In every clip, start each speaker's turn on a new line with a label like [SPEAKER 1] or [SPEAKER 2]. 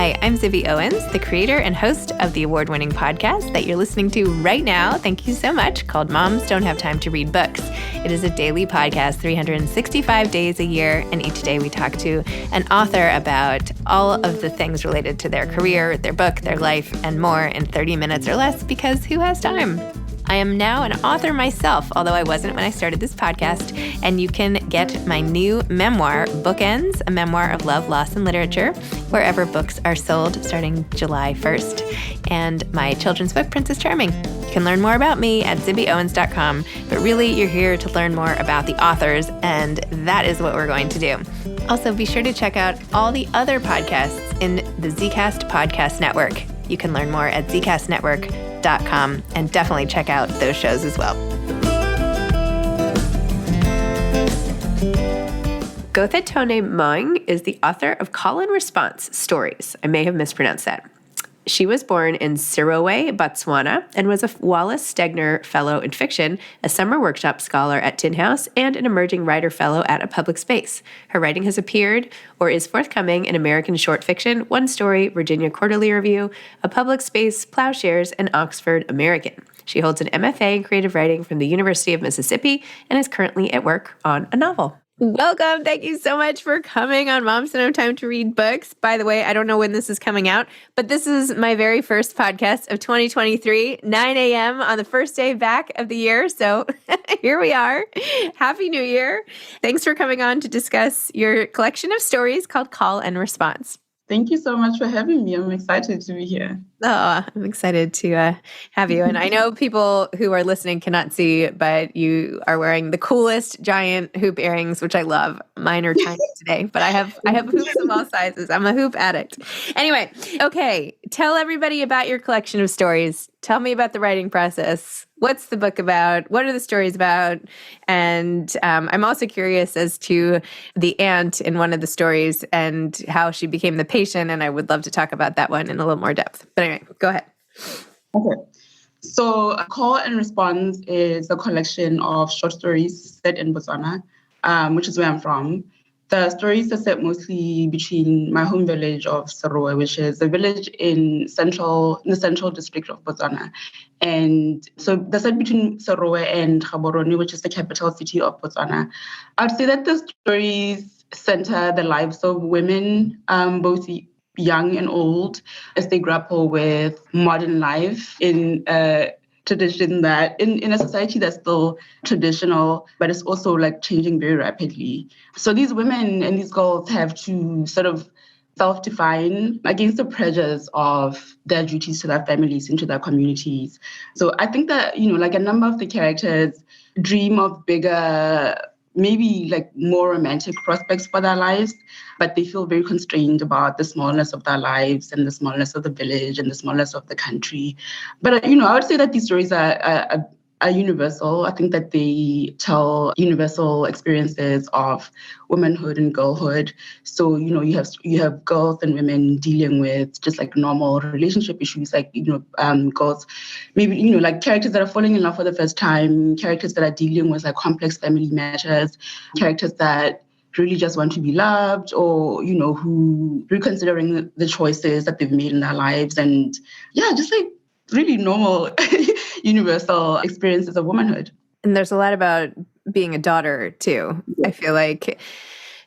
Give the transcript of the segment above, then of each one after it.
[SPEAKER 1] Hi, I'm Zibby Owens, the creator and host of the award-winning podcast that you're listening to right now. Thank you so much, called Moms Don't Have Time to Read Books. It is a daily podcast, 365 days a year, and each day we talk to an author about all of the things related to their career, their book, their life, and more in 30 minutes or less, because who has time? I am now an author myself, although I wasn't when I started this podcast, and you can get my new memoir, Bookends, a memoir of love, loss, and literature, wherever books are sold starting July 1st, and my children's book, Princess Charming. You can learn more about me at zibbyowens.com, but really you're here to learn more about the authors, and that is what we're going to do. Also, be sure to check out all the other podcasts in the Zcast Podcast Network. You can learn more at zcastnetwork.com and definitely check out those shows as well. Gothataone Moeng is the author of Call and Response Stories. I may have mispronounced that. She was born in Sirowe, Botswana, and was a Wallace Stegner Fellow in Fiction, a summer workshop scholar at Tin House, and an emerging writer fellow at A Public Space. Her writing has appeared or is forthcoming in American Short Fiction, One Story, Virginia Quarterly Review, A Public Space, Plowshares, and Oxford American. She holds an MFA in creative writing from the University of Mississippi and is currently at work on a novel. Welcome. Thank you so much for coming on Moms Don't Have Time to Read Books. By the way, I don't know when this is coming out, but this is my very first podcast of 2023, 9 a.m. on the first day back of the year. So here we are. Happy New Year. Thanks for coming on to discuss your collection of stories called Call and Response.
[SPEAKER 2] Thank you so much for having me. I'm excited to be here.
[SPEAKER 1] Oh, I'm excited to have you. And I know people who are listening cannot see, but you are wearing the coolest giant hoop earrings, which I love. Mine are tiny today, but I have hoops of all sizes. I'm a hoop addict. Anyway, okay. Tell everybody about your collection of stories. Tell me about the writing process. What's the book about? What are the stories about? And I'm also curious as to the aunt in one of the stories and how she became the patient. And I would love to talk about that one in a little more depth. But anyway, go ahead.
[SPEAKER 2] Okay. So Call and Response is a collection of short stories set in Botswana, which is where I'm from. The stories are set mostly between my home village of Sirowe, which is a village in the central district of Botswana. And so they're set between Sirowe and Gaborone, which is the capital city of Botswana. I'd say that the stories center the lives of women, both young and old, as they grapple with modern life in a tradition that in a society that's still traditional, but it's also like changing very rapidly. So these women and these girls have to sort of self-define against the pressures of their duties to their families and to their communities. So I think that, like a number of the characters dream of bigger, maybe like more romantic prospects for their lives, but they feel very constrained about the smallness of their lives and the smallness of the village and the smallness of the country. But, I would say that these stories are universal. I think that they tell universal experiences of womanhood and girlhood. So, you have girls and women dealing with just like normal relationship issues, like, girls, maybe, like characters that are falling in love for the first time, characters that are dealing with like complex family matters, characters that really just want to be loved, or, who reconsidering the choices that they've made in their lives. And yeah, just like really normal universal experiences of womanhood.
[SPEAKER 1] And there's a lot about being a daughter too. I feel like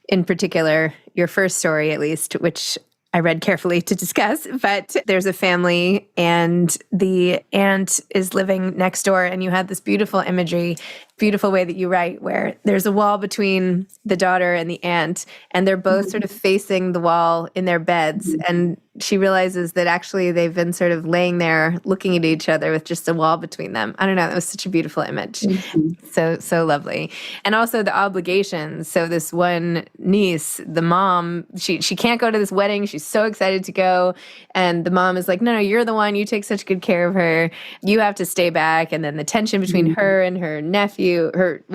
[SPEAKER 1] in particular, your first story at least, which I read carefully to discuss, but there's a family and the aunt is living next door, and you had this beautiful imagery, beautiful way that you write, where there's a wall between the daughter and the aunt, and they're both sort of facing the wall in their beds. And she realizes that actually they've been sort of laying there looking at each other with just a wall between them. I don't know. That was such a beautiful image. So lovely. And also the obligations. So this one niece, the mom, she can't go to this wedding. She's so excited to go. And the mom is like, no, you're the one. You take such good care of her. You have to stay back. And then the tension between her and her nephew, her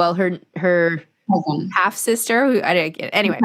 [SPEAKER 1] half sister who I didn't get anyway.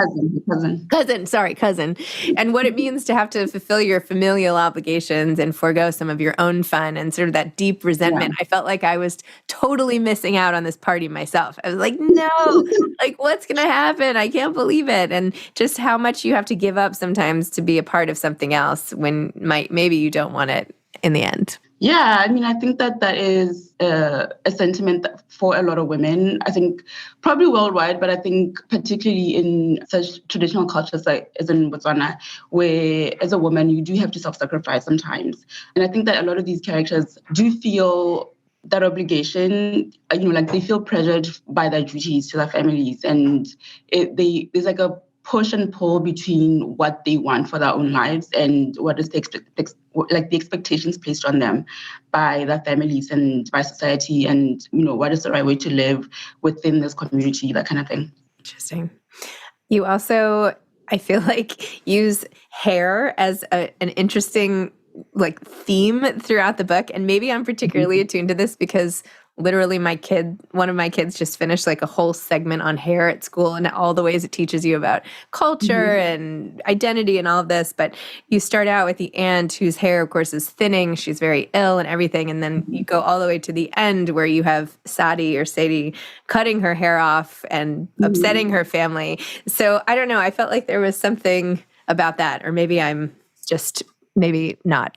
[SPEAKER 1] Cousin, and what it means to have to fulfill your familial obligations and forego some of your own fun and sort of that deep resentment. I felt like I was totally missing out on this party myself. I was like, no, like what's going to happen? I can't believe it. And just how much you have to give up sometimes to be a part of something else when maybe you don't want it in the end.
[SPEAKER 2] Yeah, I mean, I think that is a sentiment for a lot of women. I think probably worldwide, but I think particularly in such traditional cultures like as in Botswana, where as a woman you do have to self-sacrifice sometimes. And I think that a lot of these characters do feel that obligation, like they feel pressured by their duties to their families, and there's like a push and pull between what they want for their own lives and what is the expectations placed on them by their families and by society, and what is the right way to live within this community, that kind of thing.
[SPEAKER 1] Interesting. You also, I feel like, use hair as an interesting theme throughout the book, and maybe I'm particularly attuned to this because literally one of my kids just finished a whole segment on hair at school and all the ways it teaches you about culture and identity and all of this. But you start out with the aunt whose hair, of course, is thinning. She's very ill and everything. And then you go all the way to the end where you have Sadie cutting her hair off and upsetting her family. So I don't know. I felt like there was something about that, or maybe I'm just maybe not.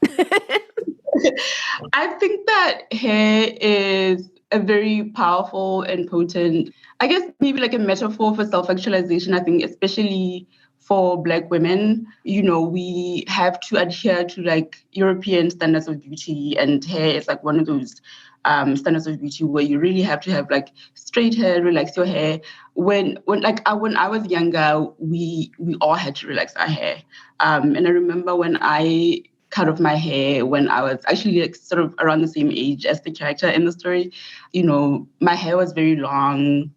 [SPEAKER 2] I think that hair is a very powerful and potent, I guess maybe a metaphor for self-actualization. I think especially for Black women, we have to adhere to European standards of beauty, and hair is one of those standards of beauty where you really have to have straight hair, relax your hair. When I was younger, we all had to relax our hair. And I remember when I cut off my hair when I was actually sort of around the same age as the character in the story. My hair was very long.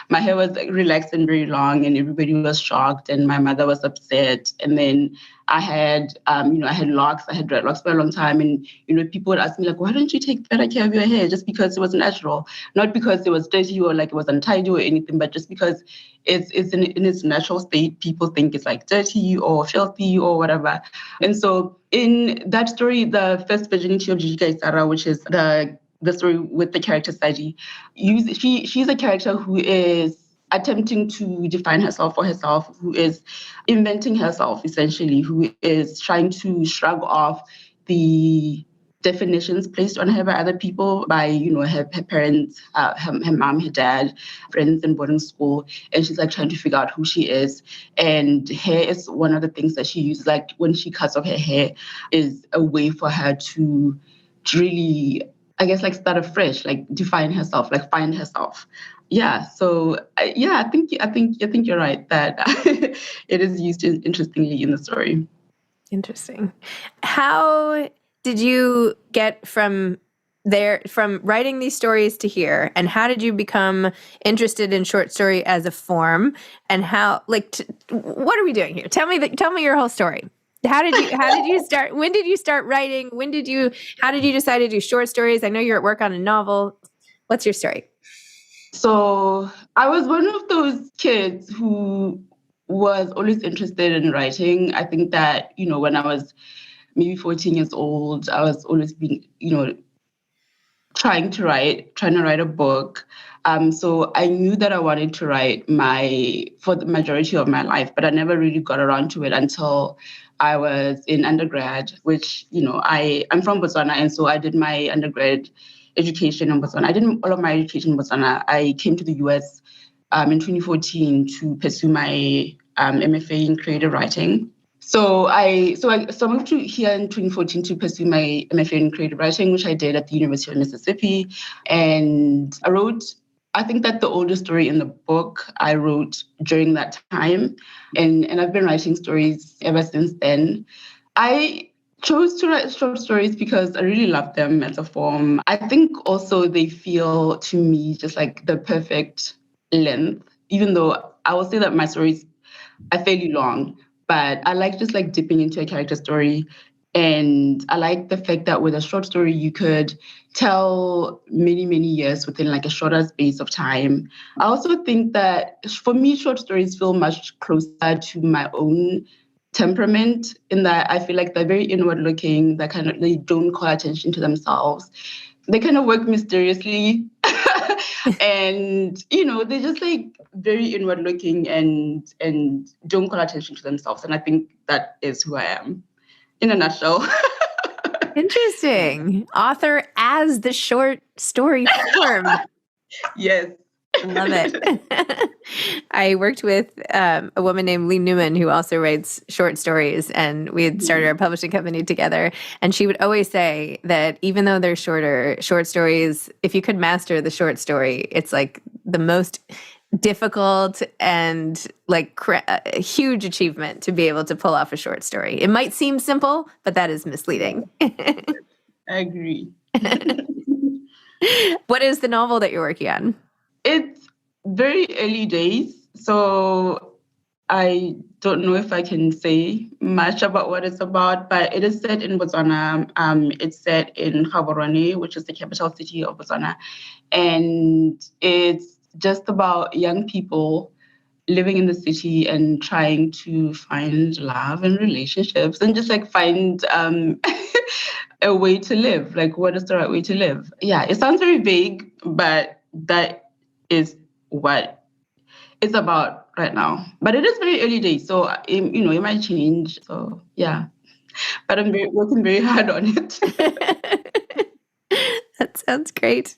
[SPEAKER 2] My hair was relaxed and very long, and everybody was shocked, and my mother was upset. And then I had, I had locks. I had dreadlocks for a long time, and people would ask me why don't you take better care of your hair? Just because it was natural, not because it was dirty or it was untidy or anything, but just because it's in its natural state. People think it's dirty or filthy or whatever. And so in that story, the first virginity of Gigi Kaisara, which is the story with the character Saji, she's a character who is attempting to define herself for herself, who is inventing herself essentially, who is trying to shrug off the definitions placed on her by other people, by her parents, her mom, her dad, friends in boarding school, and she's trying to figure out who she is. And hair is one of the things that she uses. When she cuts off her hair, is a way for her to really, I guess, start afresh, define herself, find herself. Yeah. So I think you're right that it is used interestingly in the story.
[SPEAKER 1] Interesting. How did you get from writing these stories to here, and how did you become interested in short story as a form? And how, what are we doing here? Tell me your whole story. How did you start? When did you start writing? How did you decide to do short stories? I know you're at work on a novel. What's your story?
[SPEAKER 2] So I was one of those kids who was always interested in writing. I think that, when I was maybe 14 years old, I was always being, trying to write a book. So I knew that I wanted to write for the majority of my life, but I never really got around to it until I was in undergrad, which, I'm from Botswana. And so I did my undergrad education in Botswana. I did all of my education in Botswana. I came to the US in 2014 to pursue my MFA in creative writing. So I moved to here in 2014 to pursue my MFA in creative writing, which I did at the University of Mississippi. And I think that the oldest story in the book I wrote during that time. And I've been writing stories ever since then. I chose to write short stories because I really love them as a form. I think also they feel to me just the perfect length, even though I will say that my stories are fairly long. But I like just dipping into a character story And I like the fact that with a short story, you could tell many, many years within like a shorter space of time. I also think that for me, short stories feel much closer to my own temperament in that I feel like they're very inward looking, they don't call attention to themselves. They kind of work mysteriously. And they're just like very inward looking and don't call attention to themselves. And I think that is who I am in a nutshell.
[SPEAKER 1] Interesting. Author as the short story form.
[SPEAKER 2] Yes.
[SPEAKER 1] Love it. I worked with a woman named Lee Newman who also writes short stories, and we had started our publishing company together. And she would always say that even though they're shorter, short stories, if you could master the short story, it's like the most difficult and like a huge achievement to be able to pull off a short story. It might seem simple, but that is misleading.
[SPEAKER 2] I agree.
[SPEAKER 1] What is the novel that you're working on?
[SPEAKER 2] It's very early days, so I don't know if I can say much about what it's about, but it is set in Botswana. It's set in Gaborone, which is the capital city of Botswana. And it's just about young people living in the city and trying to find love and relationships and just like find a way to live. Like, what is the right way to live? Yeah, it sounds very vague, but that is what it's about right now. But it is very early days, so it might change. So yeah, but I'm working very hard on it.
[SPEAKER 1] That sounds great.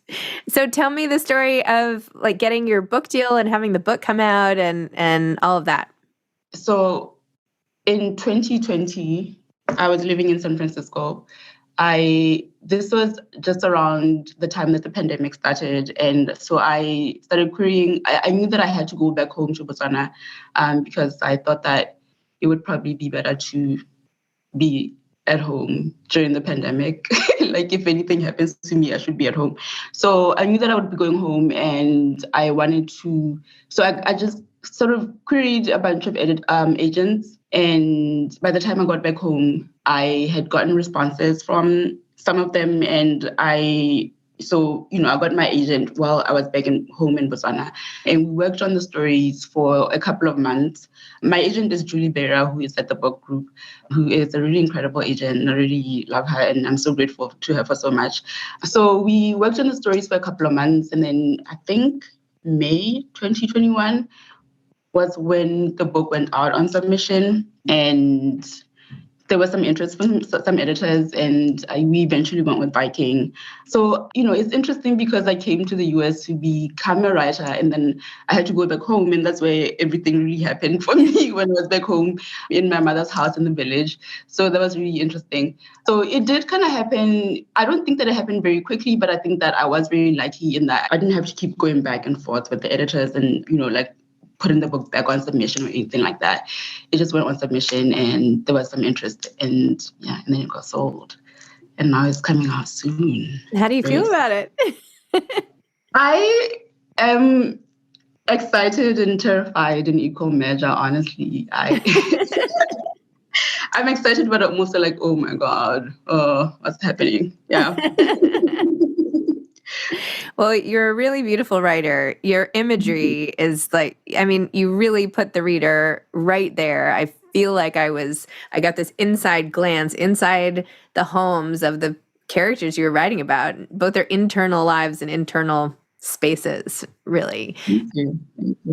[SPEAKER 1] So tell me the story of like getting your book deal and having the book come out and all of that.
[SPEAKER 2] So in 2020, I was living in San Francisco. This was just around the time that the pandemic started. And so I started querying. I knew that I had to go back home to Botswana because I thought that it would probably be better to be at home during the pandemic. Like if anything happens to me, I should be at home. So I knew that I would be going home and I wanted to, so I just sort of queried a bunch of agents. And by the time I got back home, I had gotten responses from some of them. And I got my agent while I was back home in Botswana. And we worked on the stories for a couple of months. My agent is Julie Bera, who is at the book group, who is a really incredible agent. I really love her, and I'm so grateful to her for so much. So we worked on the stories for a couple of months, and then I think May 2021 was when the book went out on submission, and there was some interest from some editors, and we eventually went with Viking. So, it's interesting because I came to the US to become a writer, and then I had to go back home, and that's where everything really happened for me when I was back home in my mother's house in the village. So that was really interesting. So it did kind of happen. I don't think that it happened very quickly, but I think that I was very lucky in that I didn't have to keep going back and forth with the editors and, putting the book back on submission or anything like that. It just went on submission and there was some interest and then it got sold. And now it's coming out soon.
[SPEAKER 1] How do you feel about it?
[SPEAKER 2] I am excited and terrified in equal measure, honestly. I'm excited, but I'm also like, oh my God, what's happening? Yeah.
[SPEAKER 1] Well, you're a really beautiful writer. Your imagery is you really put the reader right there. I feel like I got this inside glance inside the homes of the characters you were writing about, both their internal lives and internal spaces, really.
[SPEAKER 2] Thank you.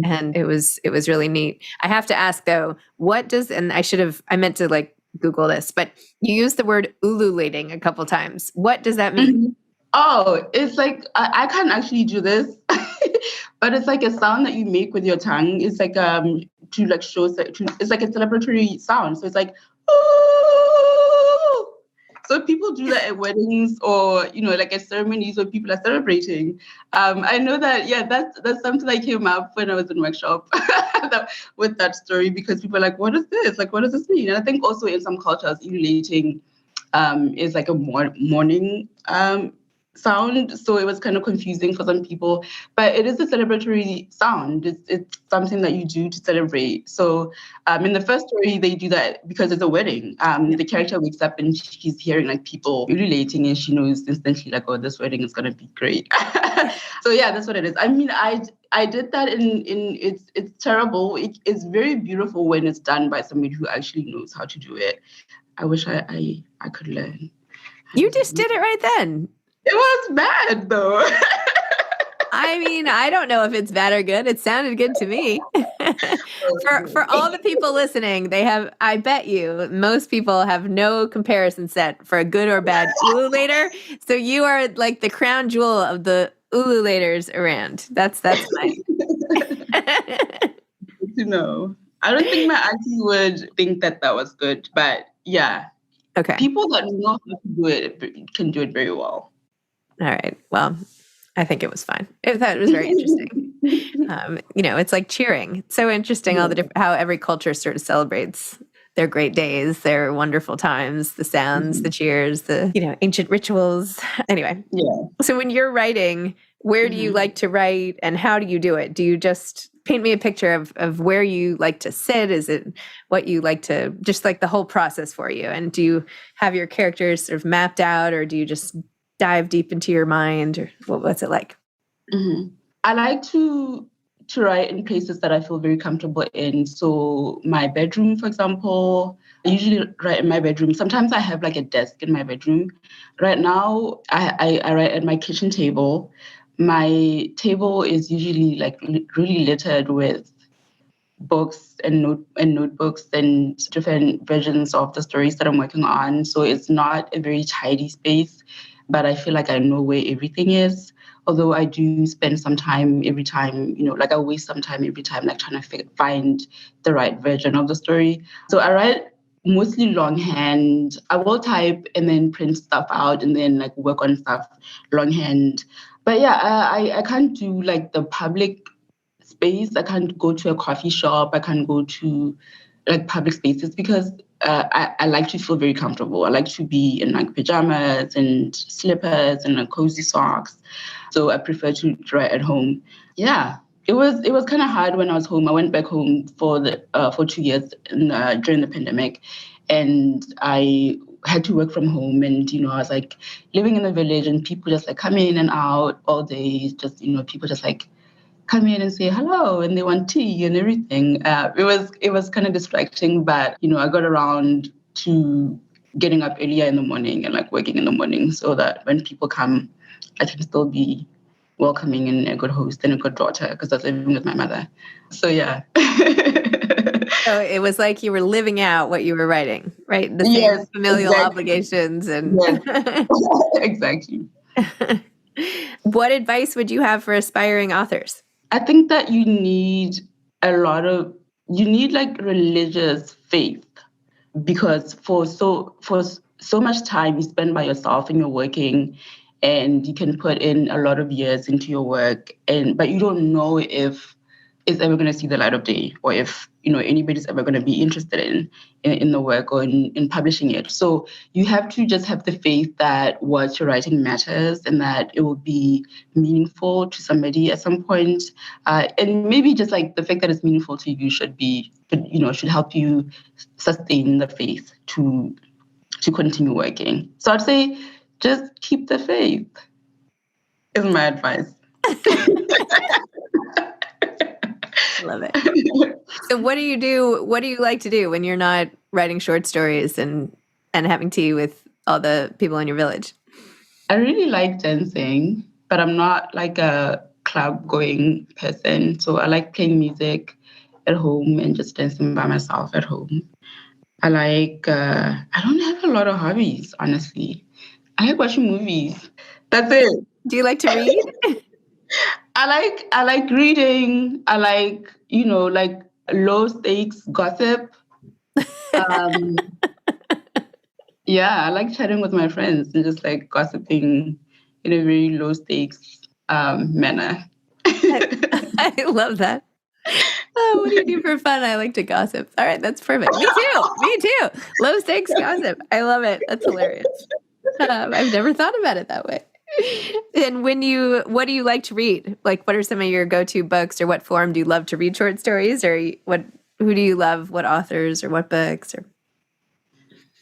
[SPEAKER 1] And it was really neat. I have to ask though, I meant to like Google this, but you used the word ululating a couple times. What does that mean?
[SPEAKER 2] Mm-hmm. Oh, it's like, I can't actually do this, but it's like a sound that you make with your tongue. It's like, to like show, it's like a celebratory sound. So it's like, ooh. So people do that at weddings or, like at ceremonies where people are celebrating. I know that, that's something that came up when I was in workshop with that story because people are like, what is this? Like, what does this mean? And I think also in some cultures, ululating is like a mourning sound, so it was kind of confusing for some people. But it is a celebratory sound. It's something that you do to celebrate. So in the first story, they do that because it's a wedding. The character wakes up and she's hearing like people ululating, and she knows instantly like, oh, this wedding is gonna be great. So yeah, that's what it is. I mean, I did that in it's terrible. It's very beautiful when it's done by somebody who actually knows how to do it. I wish I could learn.
[SPEAKER 1] You just did it right then.
[SPEAKER 2] It was bad though.
[SPEAKER 1] I mean, I don't know if it's bad or good. It sounded good to me. For all the people listening, I bet you most people have no comparison set for a good or bad ululator. So you are like the crown jewel of the ululators around. That's nice.
[SPEAKER 2] Good to know. I don't think my auntie would think that was good, but yeah.
[SPEAKER 1] Okay.
[SPEAKER 2] People that know how to do it can do it very well.
[SPEAKER 1] All right. Well, I think it was fine. I thought it was very interesting. It's like cheering. It's so interesting all the how every culture sort of celebrates their great days, their wonderful times, the sounds, the cheers, the ancient rituals. Anyway.
[SPEAKER 2] Yeah.
[SPEAKER 1] So when you're writing, where do you like to write, and how do you do it? Do you just paint me a picture of where you like to sit? Is it what you like to, just like the whole process for you? And do you have your characters sort of mapped out, or do you just dive deep into your mind, or what's it like?
[SPEAKER 2] Mm-hmm. I like to write in places that I feel very comfortable in. So my bedroom, for example, I usually write in my bedroom. Sometimes I have like a desk in my bedroom. Right now, I write at my kitchen table. My table is usually like really littered with books and notebooks and different versions of the stories that I'm working on. So it's not a very tidy space, but I feel like I know where everything is. Although I do spend some time every time, like I waste some time every time, like trying to find the right version of the story. So I write mostly longhand. I will type and then print stuff out and then like work on stuff longhand. But yeah, I can't do like the public space. I can't go to a coffee shop. I can't go to like public spaces because I like to feel very comfortable. I like to be in like pajamas and slippers and like cozy socks. So I prefer to write at home. Yeah, it was kind of hard when I was home. I went back home for 2 years during the pandemic, and I had to work from home. And I was like living in the village, and people just like come in and out all day. Just people just like come in and say hello, and they want tea and everything. It was kind of distracting, but I got around to getting up earlier in the morning and like working in the morning, so that when people come, I can still be welcoming and a good host and a good daughter, because I was living with my mother. So yeah.
[SPEAKER 1] So it was like you were living out what you were writing, right? The same familial obligations and
[SPEAKER 2] exactly.
[SPEAKER 1] What advice would you have for aspiring authors?
[SPEAKER 2] I think that you need like religious faith, because for so much time you spend by yourself and you're working, and you can put in a lot of years into your work, but you don't know if it's ever going to see the light of day, or if anybody's ever going to be interested in the work or in publishing it. So you have to just have the faith that what you're writing matters and that it will be meaningful to somebody at some point. And maybe just like the fact that it's meaningful to you should help you sustain the faith to continue working. So I'd say just keep the faith is my advice.
[SPEAKER 1] Love it. So what do you do? What do you like to do when you're not writing short stories and having tea with all the people in your village?
[SPEAKER 2] I really like dancing, but I'm not like a club going person. So I like playing music at home and just dancing by myself at home. I don't have a lot of hobbies, honestly. I like watching movies. That's it.
[SPEAKER 1] Do you like to read?
[SPEAKER 2] I like reading. I like, like low stakes gossip. Yeah, I like chatting with my friends and just like gossiping in a very low stakes manner.
[SPEAKER 1] I love that. Oh, what do you do for fun? I like to gossip. All right, that's perfect. Me too. Low stakes gossip. I love it. That's hilarious. I've never thought about it that way. And what do you like to read? Like, what are some of your go-to books, or what form do you love to read short stories, or who do you love? What authors or what books? Or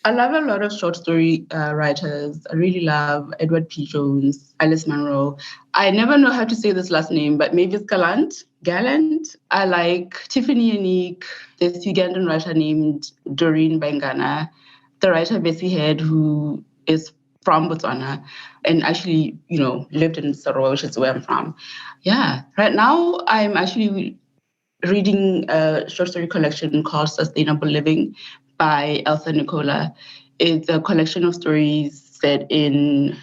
[SPEAKER 2] I love a lot of short story writers. I really love Edward P. Jones, Alice Munro. I never know how to say this last name, but maybe it's Gallant. I like Tiffany Unique. This Ugandan writer named Doreen Bangana. The writer Bessie Head, who is from Botswana and actually, lived in Sorowa, which is where I'm from. Yeah, right now I'm actually reading a short story collection called Sustainable Living by Elsa Nicola. It's a collection of stories set in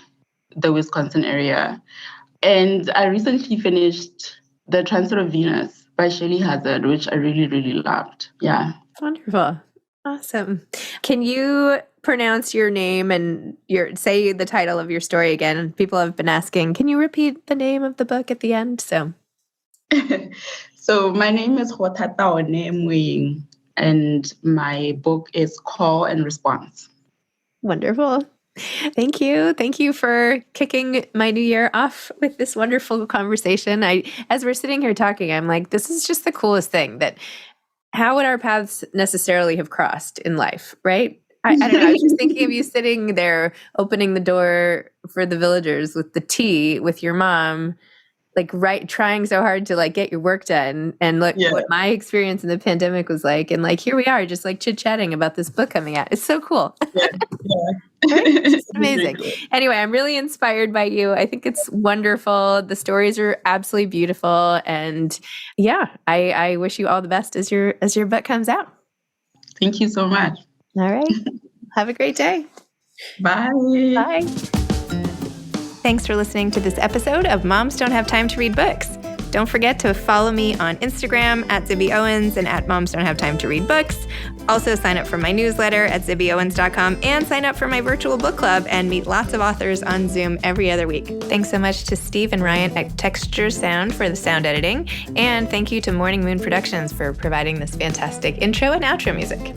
[SPEAKER 2] the Wisconsin area. And I recently finished The Transit of Venus by Shelley Hazard, which I really, really loved. Yeah.
[SPEAKER 1] Wonderful. Awesome. Can you pronounce your name and say the title of your story again? People have been asking, can you repeat the name of the book at the end?
[SPEAKER 2] So my name is Gothataone Moeng, and my book is Call and Response.
[SPEAKER 1] Wonderful. Thank you. Thank you for kicking my new year off with this wonderful conversation. As we're sitting here talking, I'm like, this is just the coolest thing, that how would our paths necessarily have crossed in life, right? I don't know. I was just thinking of you sitting there opening the door for the villagers with the tea with your mom, trying so hard to get your work done, and look what my experience in the pandemic was like. And here we are, just chit-chatting about this book coming out. It's so cool.
[SPEAKER 2] Yeah.
[SPEAKER 1] Right? It's amazing. Anyway, I'm really inspired by you. I think it's wonderful. The stories are absolutely beautiful. And yeah, I wish you all the best as your book comes out.
[SPEAKER 2] Thank you so much.
[SPEAKER 1] All right. Have a great day.
[SPEAKER 2] Bye.
[SPEAKER 1] Bye. Thanks for listening to this episode of Moms Don't Have Time to Read Books. Don't forget to follow me on Instagram at Zibby Owens and at Moms Don't Have Time to Read Books. Also sign up for my newsletter at zibbyowens.com and sign up for my virtual book club and meet lots of authors on Zoom every other week. Thanks so much to Steve and Ryan at Texture Sound for the sound editing. And thank you to Morning Moon Productions for providing this fantastic intro and outro music.